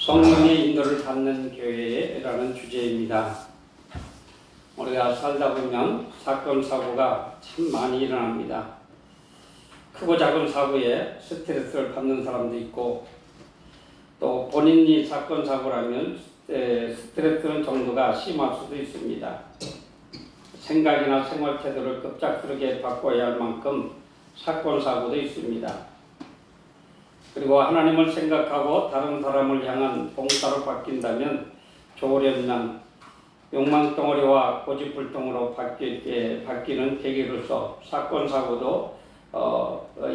성령의 인도를 받는 교회라는 주제입니다. 우리가 살다 보면 사건, 사고가 참 많이 일어납니다. 크고 작은 사고에 스트레스를 받는 사람도 있고, 또 본인이 사건, 사고라면 스트레스는 정도가 심할 수도 있습니다. 생각이나 생활 태도를 급작스럽게 바꿔야 할 만큼 사건, 사고도 있습니다. 그리고 하나님을 생각하고 다른 사람을 향한 봉사로 바뀐다면 좋으련만 욕망덩어리와 고집불통으로 바뀌는 계기로서 사건, 사고도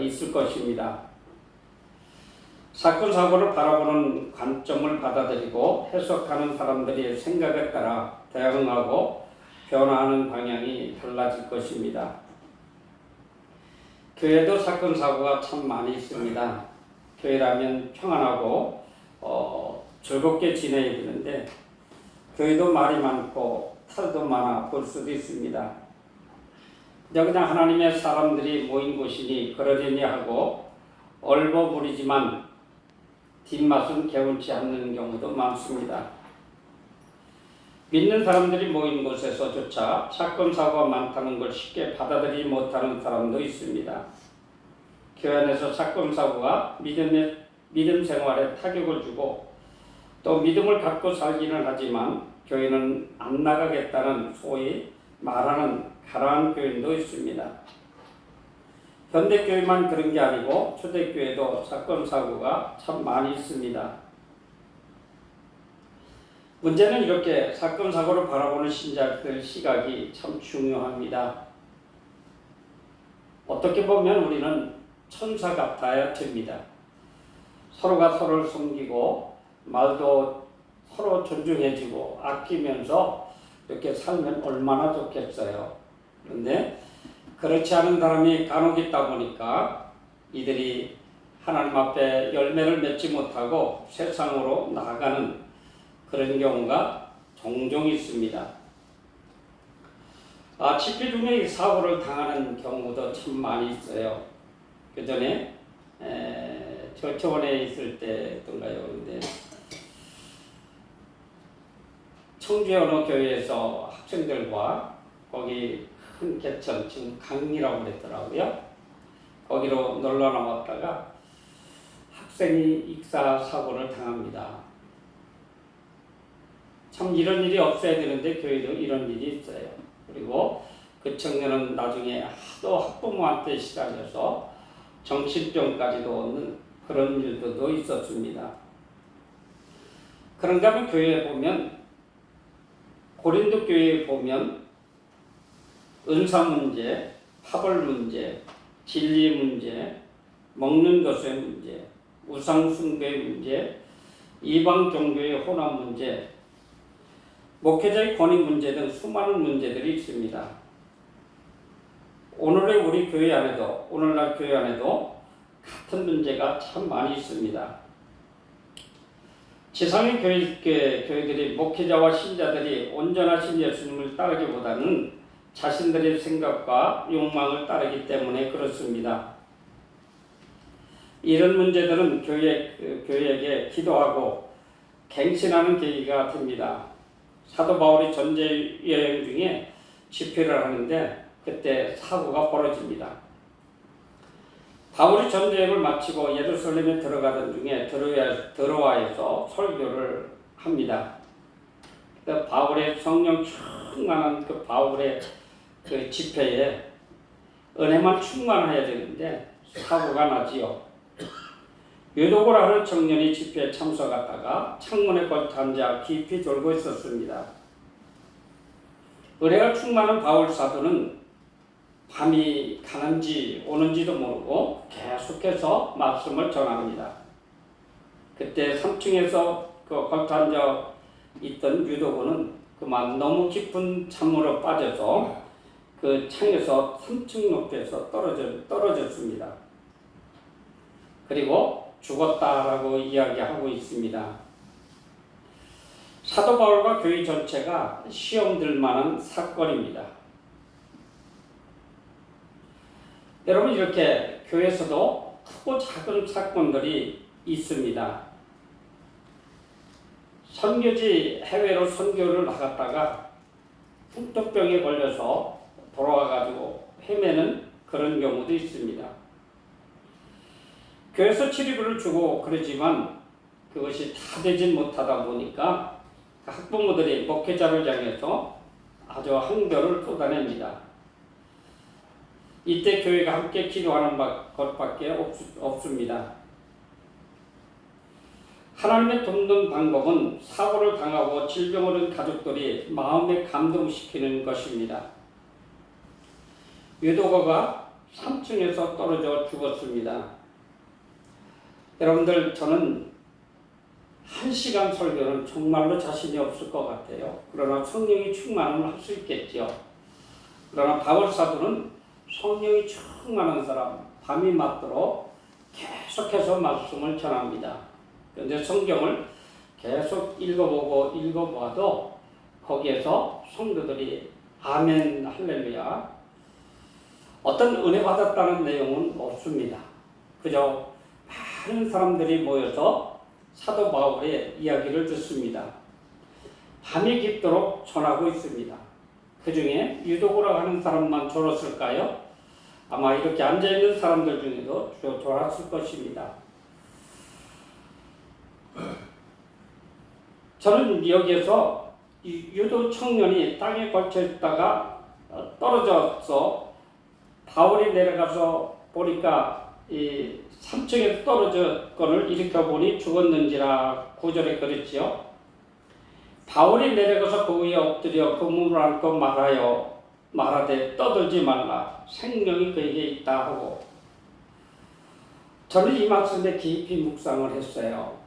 있을 것입니다. 사건, 사고를 바라보는 관점을 받아들이고 해석하는 사람들의 생각에 따라 대응하고 변화하는 방향이 달라질 것입니다. 교회도 사건, 사고가 참 많이 있습니다. 교회라면 평안하고 즐겁게 지내야 되는데 교회도 말이 많고 탈도 많아 볼 수도 있습니다. 그냥 하나님의 사람들이 모인 곳이니 그러려니 하고 얼버무리지만 뒷맛은 개운치 않는 경우도 많습니다. 믿는 사람들이 모인 곳에서조차 사건, 사고가 많다는 걸 쉽게 받아들이지 못하는 사람도 있습니다. 교회 안에서 사건, 사고가 믿음 생활에 타격을 주고 또 믿음을 갖고 살기는 하지만 교회는 안 나가겠다는 소위 말하는 가라앉은 교인도 있습니다. 현대교회만 그런 게 아니고 초대교회도 사건, 사고가 참 많이 있습니다. 문제는 이렇게 사건, 사고를 바라보는 신자들 시각이 참 중요합니다. 어떻게 보면 우리는 천사 같아야 됩니다. 서로가 서로를 섬기고 말도 서로 존중해주고 아끼면서 이렇게 살면 얼마나 좋겠어요. 그런데 그렇지 않은 사람이 간혹 있다 보니까 이들이 하나님 앞에 열매를 맺지 못하고 세상으로 나아가는 그런 경우가 종종 있습니다. 집회 중에 사고를 당하는 경우도 참 많이 있어요. 그 전에 저원에 있을 때던가요. 근데 청주의 어느 교회에서 학생들과 거기 큰 개천, 지금 강이라고 그랬더라고요. 거기로 놀러 나왔다가 학생이 익사 사고를 당합니다. 참 이런 일이 없어야 되는데 교회도 이런 일이 있어요. 그리고 그 청년은 나중에 하도 학부모한테 시달려서 정신병까지도 얻는 그런 일도 있었습니다. 그런가 하면 교회에 보면 고린도 교회에 보면 은사 문제, 파벌 문제, 진리 문제, 먹는 것의 문제, 우상 숭배의 문제, 이방 종교의 혼합 문제, 목회자의 권위 문제 등 수많은 문제들이 있습니다. 오늘날 교회 안에도 같은 문제가 참 많이 있습니다. 지상의 교회들이 목회자와 신자들이 온전하신 예수님을 따르기보다는 자신들의 생각과 욕망을 따르기 때문에 그렇습니다. 이런 문제들은 교회에게 기도하고 갱신하는 계기가 됩니다. 사도 바울이 전제 여행 중에 집회를 하는데 그때 사고가 벌어집니다. 바울이 전도여행을 마치고 예루살렘에 들어가던 중에 드로아에서 설교를 합니다. 바울의 성령 충만한 그 바울의 그 집회에 은혜만 충만해야 되는데 사고가 나지요. 유독을 하는 청년이 집회에 참석하다가 창문에 걸터 앉아 깊이 졸고 있었습니다. 은혜가 충만한 바울 사도는 밤이 가는지 오는지도 모르고 계속해서 말씀을 전합니다. 그때 3층에서 걸터 앉아 있던 유도군은 그만 너무 깊은 잠으로 빠져서 그 창에서 3층 높이에서 떨어졌습니다. 그리고 죽었다라고 이야기하고 있습니다. 사도 바울과 교회 전체가 시험 들 만한 사건입니다. 여러분, 이렇게 교회에서도 크고 작은 사건들이 있습니다. 선교지 해외로 선교를 나갔다가 풍토병에 걸려서 돌아와가지고 헤매는 그런 경우도 있습니다. 교회에서 치료비를 주고 그러지만 그것이 다 되진 못하다 보니까 학부모들이 목회자를 향해서 아주 한결을 쏟아냅니다. 이때 교회가 함께 기도하는 것밖에 없습니다. 하나님의 돕는 방법은 사고를 당하고 질병을 얻은 가족들이 마음에 감동시키는 것입니다. 유도거가 3층에서 떨어져 죽었습니다. 여러분들, 저는 1시간 설교는 정말로 자신이 없을 것 같아요. 그러나 성령이 충만은 할 수 있겠죠. 그러나 바울 사도는 성령이 충만한 사람, 밤이 맞도록 계속해서 말씀을 전합니다. 그런데 성경을 계속 읽어봐도 거기에서 성도들이 아멘, 할렐루야, 어떤 은혜 받았다는 내용은 없습니다. 그저 많은 사람들이 모여서 사도 바울의 이야기를 듣습니다. 밤이 깊도록 전하고 있습니다. 그 중에 유도고라고 하는 사람만 졸았을까요? 아마 이렇게 앉아있는 사람들 중에도 졸았을 것입니다. 저는 여기에서 유도 청년이 땅에 걸쳐 있다가 떨어져서 바울이 내려가서 보니까 이 3층에서 떨어졌건을 일으켜 보니 죽었는지라 9절에 그랬지요. 바울이 내려가서 그 위에 엎드려 그 몸을 안고 말하되 떠들지 말라, 생명이 그에게 있다 하고. 저는 이 말씀에 깊이 묵상을 했어요.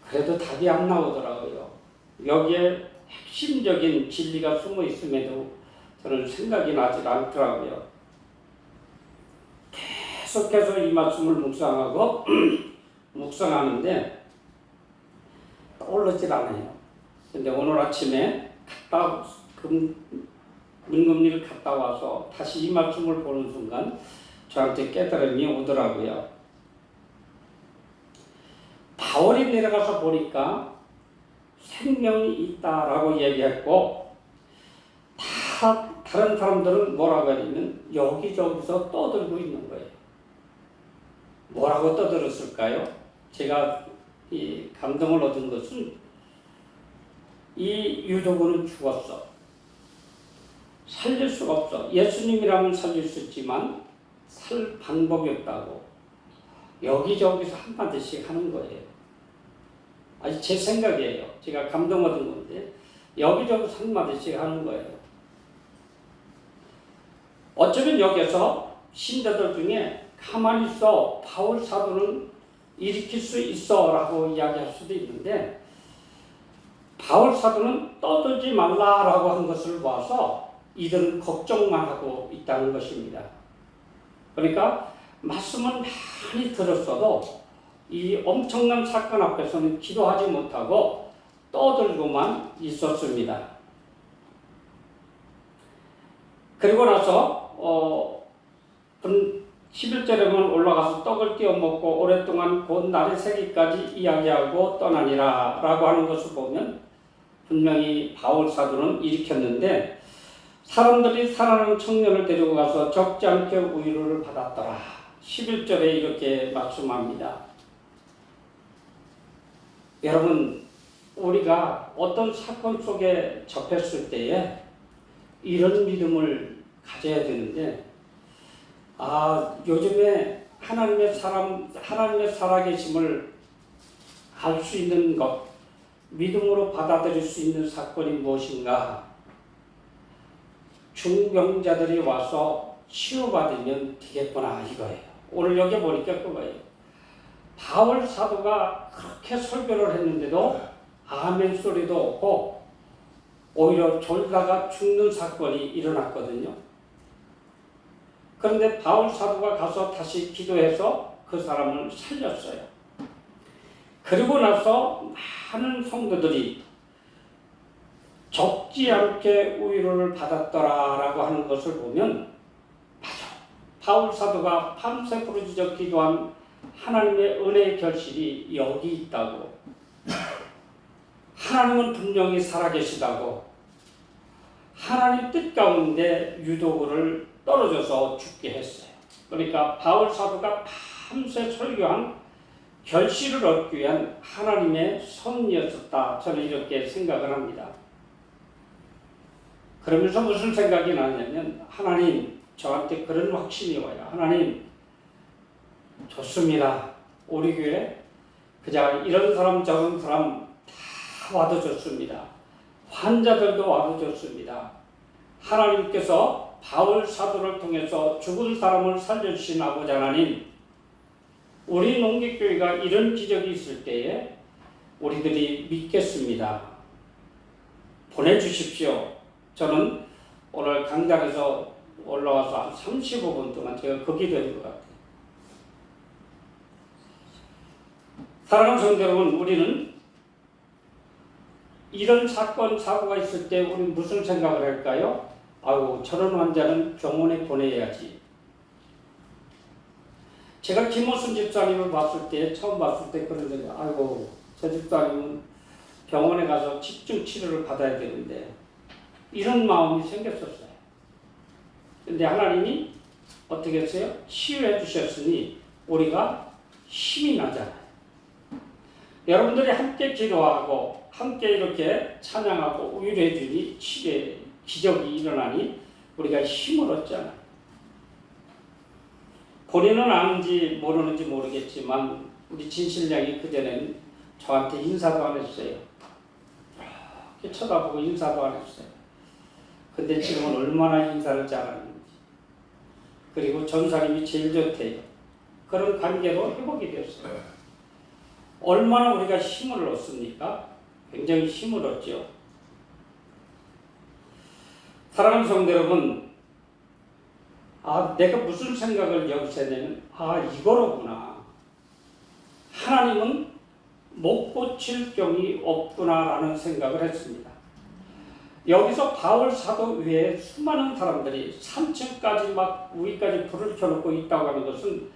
그래도 답이 안 나오더라고요. 여기에 핵심적인 진리가 숨어 있음에도 저는 생각이 나질 않더라고요. 계속해서 이 말씀을 묵상하고 묵상하는데 떠오르질 않아요. 근데 오늘 아침에 임금리를 갔다 와서 다시 이 말씀을 보는 순간 저한테 깨달음이 오더라고요. 바울이 내려가서 보니까 생명이 있다라고 얘기했고, 다른 사람들은 뭐라고 하냐면 여기저기서 떠들고 있는 거예요. 뭐라고 떠들었을까요? 제가 이 감동을 얻은 것은 이 유도군은 죽었어. 살릴 수가 없어. 예수님이라면 살릴 수 있지만 살 방법이 없다고 여기저기서 한마디씩 하는 거예요. 아니, 제 생각이에요. 제가 감동 얻은 건데 여기저기서 한마디씩 하는 거예요. 어쩌면 여기서 신자들 중에 가만히 있어, 바울 사도는 일으킬 수 있어 라고 이야기할 수도 있는데, 바울 사도는 떠들지 말라라고 한 것을 봐서 이들은 걱정만 하고 있다는 것입니다. 그러니까 말씀은 많이 들었어도 이 엄청난 사건 앞에서는 기도하지 못하고 떠들고만 있었습니다. 그리고 나서 11절에 보면 올라가서 떡을 띄워 먹고 오랫동안 곧 날이 새기까지 이야기하고 떠나니라 라고 하는 것을 보면 분명히 바울 사도는 일으켰는데, 사람들이 살아난 청년을 데리고 가서 적지 않게 위로를 받았더라. 11절에 이렇게 말씀합니다. 여러분, 우리가 어떤 사건 속에 접했을 때에 이런 믿음을 가져야 되는데, 요즘에 하나님의 살아계심을 알 수 있는 것, 믿음으로 받아들일 수 있는 사건이 무엇인가? 중병자들이 와서 치유받으면 되겠구나, 이거예요. 오늘 여기 보니까 그거예요. 바울 사도가 그렇게 설교를 했는데도 아멘 소리도 없고 오히려 졸다가 죽는 사건이 일어났거든요. 그런데 바울 사도가 가서 다시 기도해서 그 사람을 살렸어요. 그리고 나서 많은 성도들이 적지 않게 위로를 받았더라라고 하는 것을 보면, 맞아, 바울 사도가 밤새 부르짖어 기도한 하나님의 은혜의 결실이 여기 있다고. 하나님은 분명히 살아계시다고 하나님 뜻 가운데 유도구를 떨어져서 죽게 했어요. 그러니까 바울 사도가 밤새 설교한 결실을 얻기 위한 하나님의 섭리였었다. 저는 이렇게 생각을 합니다. 그러면서 무슨 생각이 나냐면 하나님 저한테 그런 확신이 와요. 하나님 좋습니다. 우리 교회 그냥 이런 사람 저런 사람 다 와도 좋습니다. 환자들도 와도 좋습니다. 하나님께서 바울 사도를 통해서 죽은 사람을 살려주신 아버지 하나님, 우리 농객교회가 이런 기적이 있을 때에 우리들이 믿겠습니다. 보내주십시오. 저는 오늘 강당에서 올라와서 한 35분 동안 제가 거기 된 것 같아요. 사랑하는 성도 여러분, 우리는 이런 사건, 사고가 있을 때 우리는 무슨 생각을 할까요? 아이고, 저런 환자는 병원에 보내야지. 제가 김호순 집사님을 봤을 때, 처음 봤을 때 그런 생각, 아이고, 저 집사님은 병원에 가서 집중 치료를 받아야 되는데, 이런 마음이 생겼었어요. 근데 하나님이 어떻게 했어요? 치유해 주셨으니 우리가 힘이 나잖아요. 여러분들이 함께 기도하고 함께 이렇게 찬양하고 위로해 주니 치료의 기적이 일어나니 우리가 힘을 얻잖아요. 본인은 아는지 모르는지 모르겠지만 우리 진실량이 그전에는 저한테 인사도 안 했어요. 이렇게 쳐다보고 인사도 안 했어요. 근데 지금은 얼마나 인사를 잘하는지. 그리고 전사님이 제일 좋대요. 그런 관계로 회복이 되었어요. 얼마나 우리가 힘을 얻습니까? 굉장히 힘을 얻죠. 사랑하는 성도 여러분, 내가 무슨 생각을 여기서 했냐면, 이거로구나. 하나님은 못 고칠 병이 없구나라는 생각을 했습니다. 여기서 바울 사도 외에 수많은 사람들이 3층까지 막 위까지 불을 켜놓고 있다고 하는 것은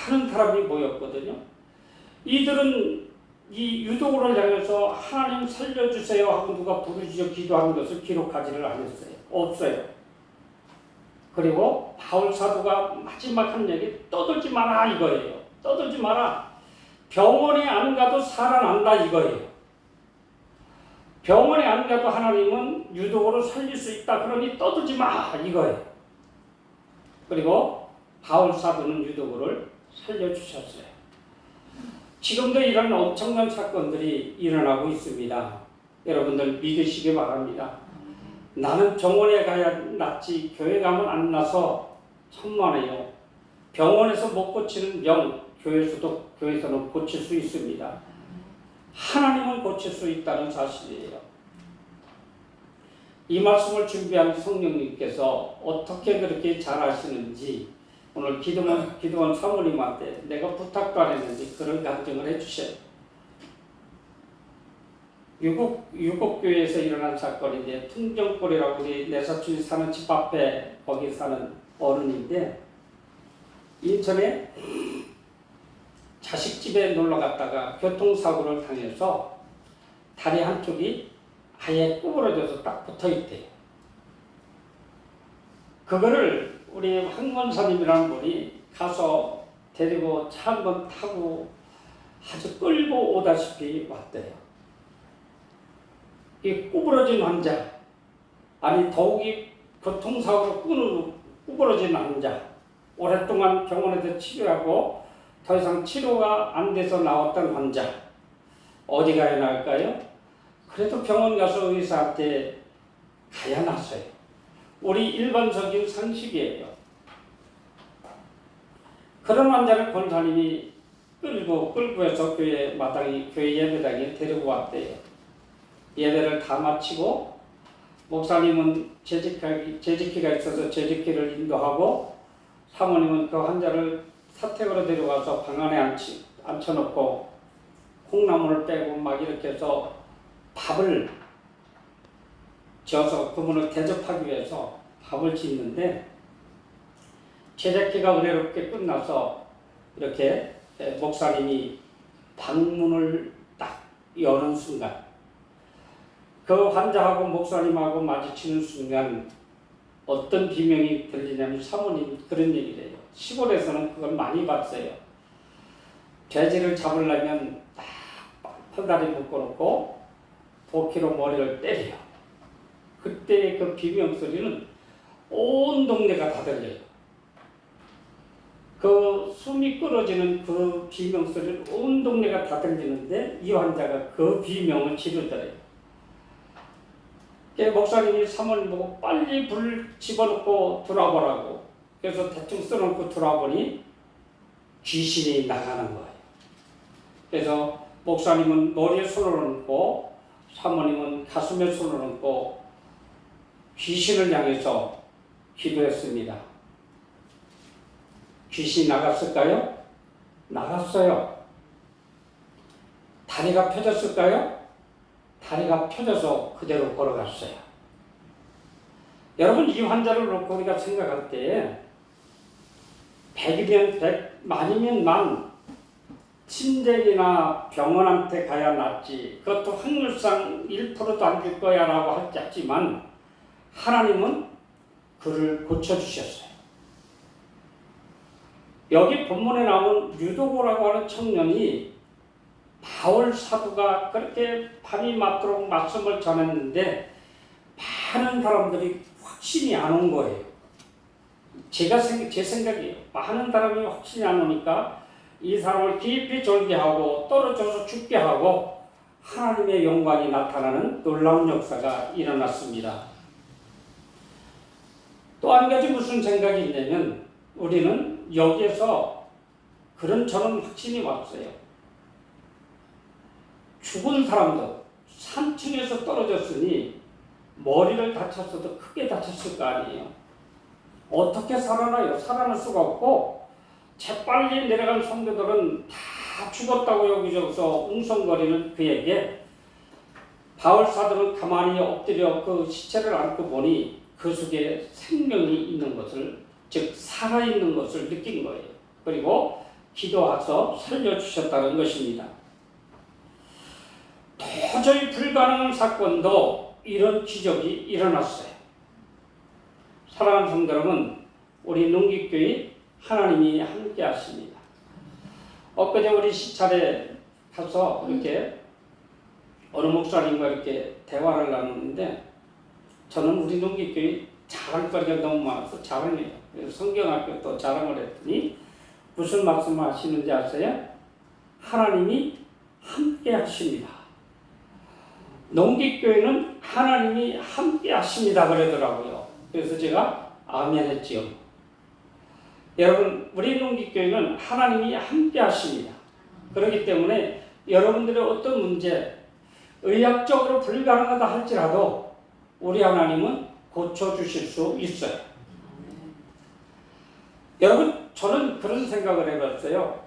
많은 사람이 모였거든요. 이들은 이 유도구를 향해서 하나님 살려주세요 하고 누가 부르짖어 기도하는 것을 기록하지를 않았어요. 없어요. 그리고 바울 사도가 마지막 한 얘기, 떠들지 마라 이거예요. 떠들지 마라. 병원에 안 가도 살아난다 이거예요. 병원에 안 가도 하나님은 유도구로 살릴 수 있다. 그러니 떠들지 마 이거예요. 그리고 바울 사도는 유도구를 살려주셨어요. 지금도 이런 엄청난 사건들이 일어나고 있습니다. 여러분들 믿으시기 바랍니다. 나는 병원에 가야 낫지 교회 가면 안 나서 천만에요. 병원에서 못 고치는 병 교회에서는 고칠 수 있습니다. 하나님은 고칠 수 있다는 사실이에요. 이 말씀을 준비한 성령님께서 어떻게 그렇게 잘하시는지 오늘 기도원 사모님한테 내가 부탁도 안 했는데 그런 간증을 해주셔요. 유곡교회에서 일어난 사건인데 통정골이라고 우리 내 사촌이 사는 집 앞에 거기 사는 어른인데 인천에 자식집에 놀러 갔다가 교통사고를 당해서 다리 한쪽이 아예 구부러져서 딱 붙어있대요. 그거를 우리 황건사님이라는 분이 가서 데리고 차 한 번 타고 아주 끌고 오다시피 왔대요. 이 구부러진 환자, 더욱이 교통사고로 구부러진 환자, 오랫동안 병원에서 치료하고 더 이상 치료가 안 돼서 나왔던 환자, 어디 가야 나을까요? 그래도 병원 가서 의사한테 가야 나서요. 우리 일반적인 상식이에요. 그런 환자를 권사님이 끌고 해서 교회 예배당에 데리고 왔대요. 예배를 다 마치고 목사님은 재직기가 있어서 재직기를 인도하고 사모님은 그 환자를 사택으로 데려가서 방 안에 앉혀놓고 콩나물을 빼고 막 이렇게 해서 밥을 지어서 그분을 대접하기 위해서 밥을 짓는데 제작기가 은혜롭게 끝나서 이렇게 목사님이 방문을 딱 여는 순간 그 환자하고 목사님하고 마주치는 순간 어떤 비명이 들리냐면 사모님 그런 얘기를 해요. 시골에서는 그걸 많이 봤어요. 돼지를 잡으려면 딱 팔다리 묶어놓고 도끼로 머리를 때려요. 그때 그 비명 소리는 온 동네가 다 들려요. 그 숨이 끊어지는 그 비명 소리는 온 동네가 다 들리는데 이 환자가 그 비명을 지르더래요. 목사님이 사모님 보고 빨리 불 집어넣고 들어보라고. 그래서 대충 써놓고 들어보니 귀신이 나가는 거예요. 그래서 목사님은 머리에 손을 얹고 사모님은 가슴에 손을 얹고 귀신을 향해서 기도했습니다. 귀신이 나갔을까요? 나갔어요. 다리가 펴졌을까요? 다리가 펴져서 그대로 걸어갔어요. 여러분, 이 환자를 놓고 우리가 생각할 때 100이면 100, 만이면 만, 친정이나 병원한테 가야 낫지, 그것도 확률상 1%도 안 줄 거야 라고 했지만 하나님은 그를 고쳐주셨어요. 여기 본문에 나온 유도고라고 하는 청년이 바울 사도가 그렇게 밤이 맞도록 말씀을 전했는데 많은 사람들이 확신이 안 온 거예요. 제 생각이에요. 많은 사람이 확신이 안 오니까 이 사람을 깊이 졸게하고 떨어져서 죽게 하고 하나님의 영광이 나타나는 놀라운 역사가 일어났습니다. 또 한 가지 무슨 생각이 있냐면 우리는 여기에서 저는 확신이 왔어요. 죽은 사람도 산층에서 떨어졌으니 머리를 다쳤어도 크게 다쳤을 거 아니에요. 어떻게 살아나요? 살아날 수가 없고 재빨리 내려간 성도들은 다 죽었다고 여기저기서 웅성거리는 그에게 바울 사도는 가만히 엎드려 그 시체를 안고 보니 그 속에 생명이 있는 것을, 즉 살아있는 것을 느낀 거예요. 그리고 기도하셔서 살려주셨다는 것입니다. 도저히 불가능한 사건도 이런 기적이 일어났어요. 사랑하는 성도 여러분, 우리 농기교회 하나님이 함께 하십니다. 엊그제 우리 시찰에 가서 이렇게 어느 목사님과 이렇게 대화를 나누는데 저는 우리 농기교회 자랑거리가 너무 많아서 자랑해요. 그래서 성경학교 또 자랑을 했더니 무슨 말씀을 하시는지 아세요? 하나님이 함께 하십니다. 농기교회는 하나님이 함께 하십니다 그러더라고요. 그래서 제가 아멘 했지요. 여러분, 우리 농기교회는 하나님이 함께 하십니다. 그렇기 때문에 여러분들의 어떤 문제, 의학적으로 불가능하다 할지라도 우리 하나님은 고쳐주실 수 있어요. 여러분, 저는 그런 생각을 해봤어요.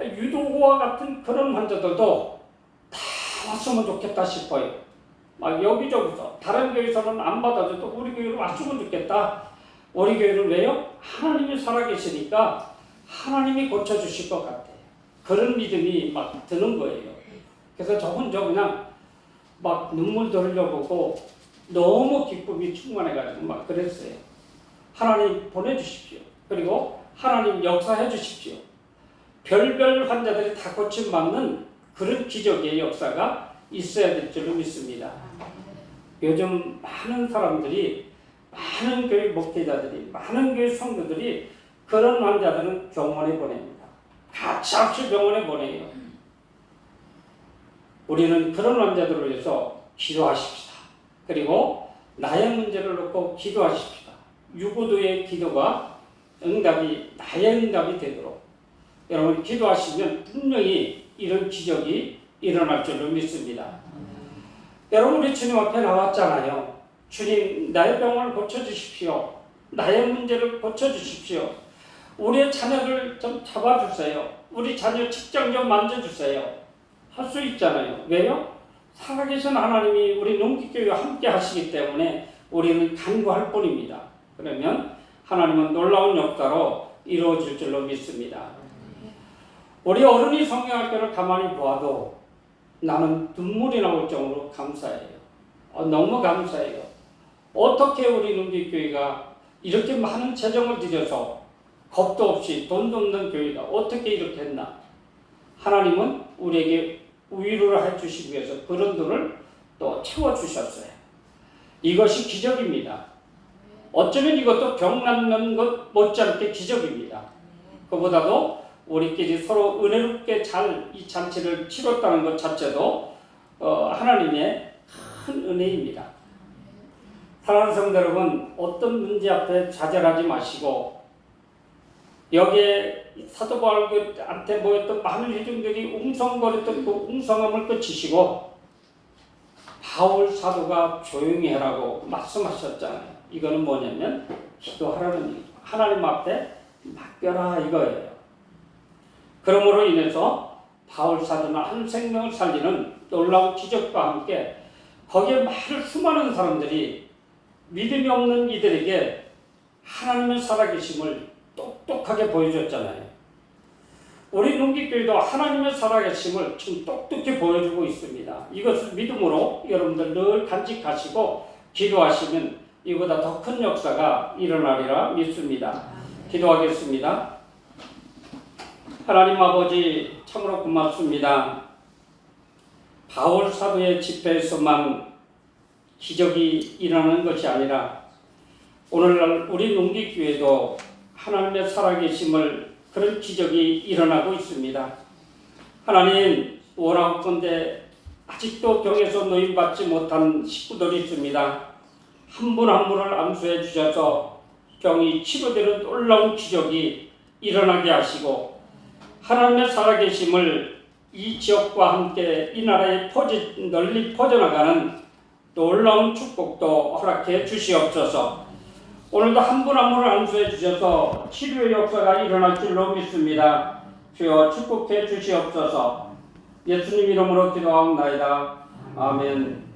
유도고와 같은 그런 환자들도 다 왔으면 좋겠다 싶어요. 막 여기저기서 다른 교회에서는 안 받아줘도 우리 교회로 왔으면 좋겠다. 우리 교회는 왜요? 하나님이 살아계시니까 하나님이 고쳐주실 것 같아요. 그런 믿음이 막 드는 거예요. 그래서 저 혼자 그냥 막 눈물도 흘려보고 너무 기쁨이 충만해가지고 막 그랬어요. 하나님 보내주십시오. 그리고 하나님 역사해 주십시오. 별별 환자들이 다 고침받는 그런 기적의 역사가 있어야 될 줄로 믿습니다. 요즘 많은 사람들이, 많은 교회 목회자들이, 많은 교회 성도들이 그런 환자들은 병원에 보냅니다. 가차없이 병원에 보내요. 우리는 그런 환자들을 위해서 기도하십시다. 그리고 나의 문제를 놓고 기도하십시다. 유고도의 기도가 나의 응답이 되도록 여러분 기도하시면 분명히 이런 기적이 일어날 줄로 믿습니다. 여러분, 우리 주님 앞에 나왔잖아요. 주님, 나의 병을 고쳐주십시오. 나의 문제를 고쳐주십시오. 우리의 자녀를 좀 잡아주세요. 우리 자녀 직장 좀 만져주세요. 할 수 있잖아요. 왜요? 살아계신 하나님이 우리 농기교회와 함께 하시기 때문에 우리는 간구할 뿐입니다. 그러면 하나님은 놀라운 역사로 이루어질 줄로 믿습니다. 우리 어른이 성경학교를 가만히 보아도 나는 눈물이 나올 정도로 감사해요. 너무 감사해요. 어떻게 우리 능기교회가 이렇게 많은 재정을 들여서 겁도 없이 돈도 없는 교회가 어떻게 이렇게 했나? 하나님은 우리에게 위로를 해주시기 위해서 그런 돈을 또 채워주셨어요. 이것이 기적입니다. 어쩌면 이것도 병 낫는 것 못지않게 기적입니다. 그보다도 우리끼리 서로 은혜롭게 잘 이 잔치를 치렀다는 것 자체도 하나님의 큰 은혜입니다. 사랑하는 성도 여러분, 어떤 문제 앞에 좌절하지 마시고 여기에 사도 바울한테 모였던 많은 회중들이 웅성거렸던 그 웅성함을 끝이시고 바울 사도가 조용히 하라고 말씀하셨잖아요. 이거는 뭐냐면 기도하라는 얘기죠. 하나님 앞에 맡겨라 이거예요. 그러므로 인해서 바울 사도는 한 생명을 살리는 놀라운 기적과 함께 거기에 많은 수많은 사람들이 믿음이 없는 이들에게 하나님의 살아계심을 똑똑하게 보여줬잖아요. 우리 농기교회도 하나님의 살아계심을 지금 똑똑히 보여주고 있습니다. 이것을 믿음으로 여러분들 늘 간직하시고 기도하시면 이보다 더 큰 역사가 일어나리라 믿습니다. 기도하겠습니다. 하나님 아버지 참으로 고맙습니다. 바울 사도의 집회에서만 기적이 일어나는 것이 아니라 오늘날 우리 농기교회도 하나님의 살아계심을 그런 기적이 일어나고 있습니다. 하나님 원하건대 아직도 병에서 노임받지 못한 식구들이 있습니다. 한 분 한 분을 안수해 주셔서 병이 치료되는 놀라운 기적이 일어나게 하시고 하나님의 살아계심을 이 지역과 함께 이 나라에 널리 퍼져나가는 놀라운 축복도 허락해 주시옵소서. 오늘도 한 분 한 분을 안수해 주셔서 치료의 역사가 일어날 줄로 믿습니다. 주여 축복해 주시옵소서. 예수님 이름으로 기도하옵나이다. 아멘.